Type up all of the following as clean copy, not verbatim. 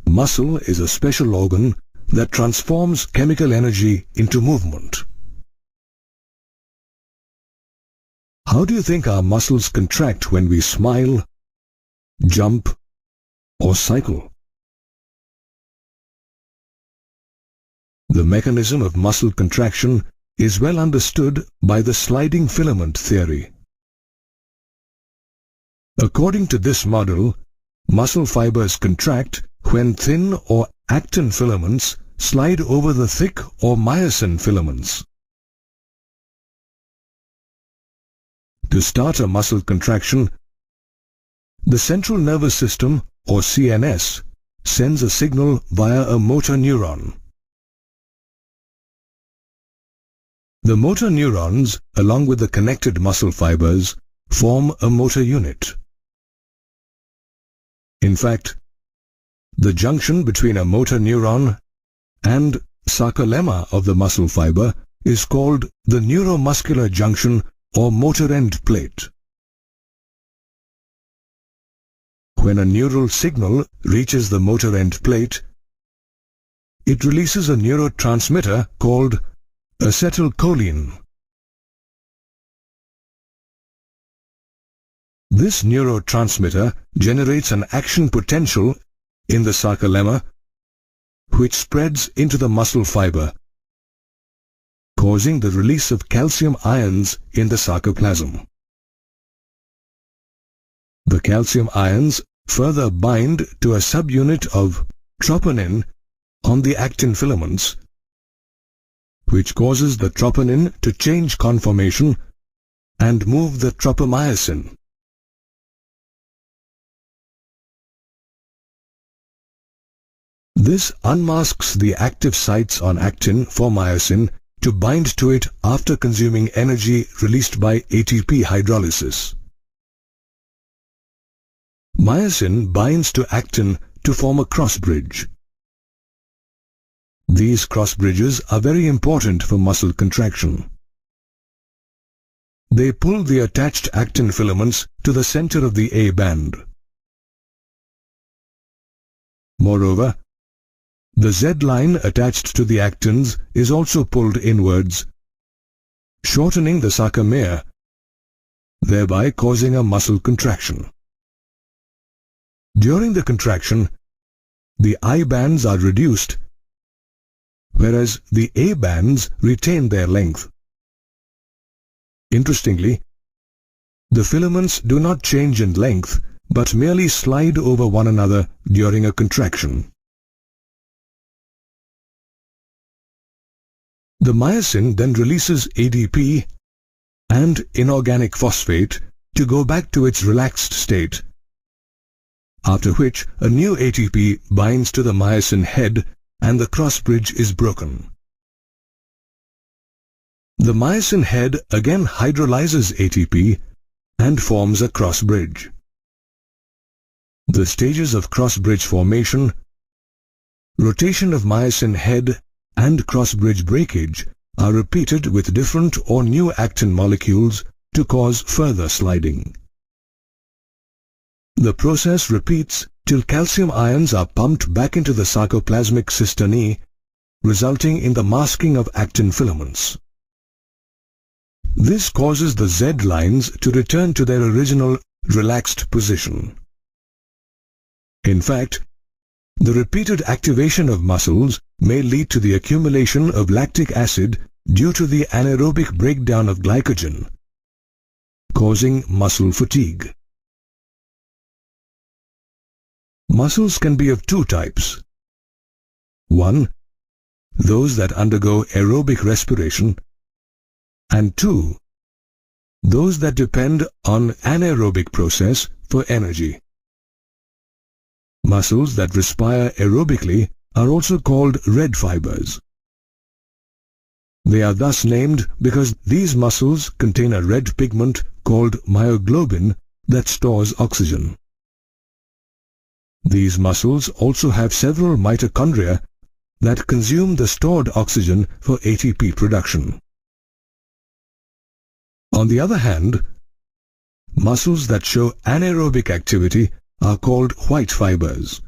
Muscle is a special organ that transforms chemical energy into movement. How do you think our muscles contract when we smile, jump, or cycle? The mechanism of muscle contraction is well understood by the sliding filament theory. According to this model, muscle fibers contract when thin or actin filaments slide over the thick or myosin filaments. To start a muscle contraction, the central nervous system, or CNS, sends a signal via a motor neuron. The motor neurons, along with the connected muscle fibers, form a motor unit. In fact, the junction between a motor neuron and sarcolemma of the muscle fiber is called the neuromuscular junction or motor end plate. When a neural signal reaches the motor end plate, it releases a neurotransmitter called acetylcholine. This neurotransmitter generates an action potential in the sarcolemma, which spreads into the muscle fiber, causing the release of calcium ions in the sarcoplasm. The calcium ions further bind to a subunit of troponin on the actin filaments, which causes the troponin to change conformation and move the tropomyosin. This unmasks the active sites on actin for myosin to bind to it after consuming energy released by ATP hydrolysis. Myosin binds to actin to form a cross-bridge. These cross-bridges are very important for muscle contraction. They pull the attached actin filaments to the center of the A band. Moreover, the Z line attached to the actins is also pulled inwards, shortening the sarcomere, thereby causing a muscle contraction. During the contraction, the I bands are reduced, whereas the A bands retain their length. Interestingly, the filaments do not change in length, but merely slide over one another during a contraction. The myosin then releases ADP and inorganic phosphate to go back to its relaxed state, after which a new ATP binds to the myosin head and the cross-bridge is broken. The myosin head again hydrolyzes ATP and forms a cross-bridge. The stages of cross-bridge formation, rotation of myosin head and cross-bridge breakage are repeated with different or new actin molecules to cause further sliding. The process repeats till calcium ions are pumped back into the sarcoplasmic cisternae, resulting in the masking of actin filaments. This causes the Z lines to return to their original relaxed position. In fact, the repeated activation of muscles may lead to the accumulation of lactic acid due to the anaerobic breakdown of glycogen, causing muscle fatigue. Muscles can be of two types. 1. Those that undergo aerobic respiration, and 2. Those that depend on anaerobic process for energy. Muscles that respire aerobically are also called red fibers. They are thus named because these muscles contain a red pigment called myoglobin that stores oxygen. These muscles also have several mitochondria that consume the stored oxygen for ATP production. On the other hand, muscles that show anaerobic activity are called white fibers.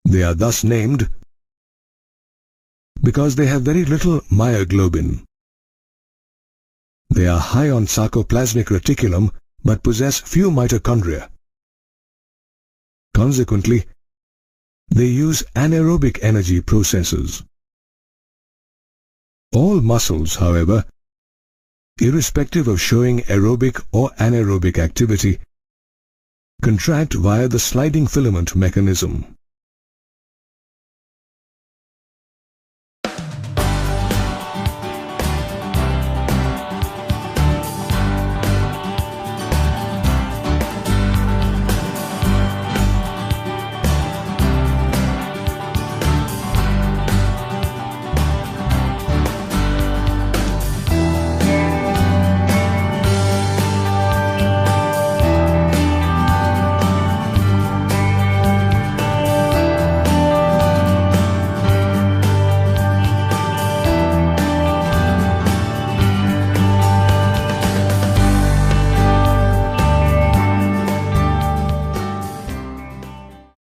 They are thus named because they have very little myoglobin. They are high on sarcoplasmic reticulum but possess few mitochondria. Consequently, they use anaerobic energy processes. All muscles, however, irrespective of showing aerobic or anaerobic activity, contract via the sliding filament mechanism.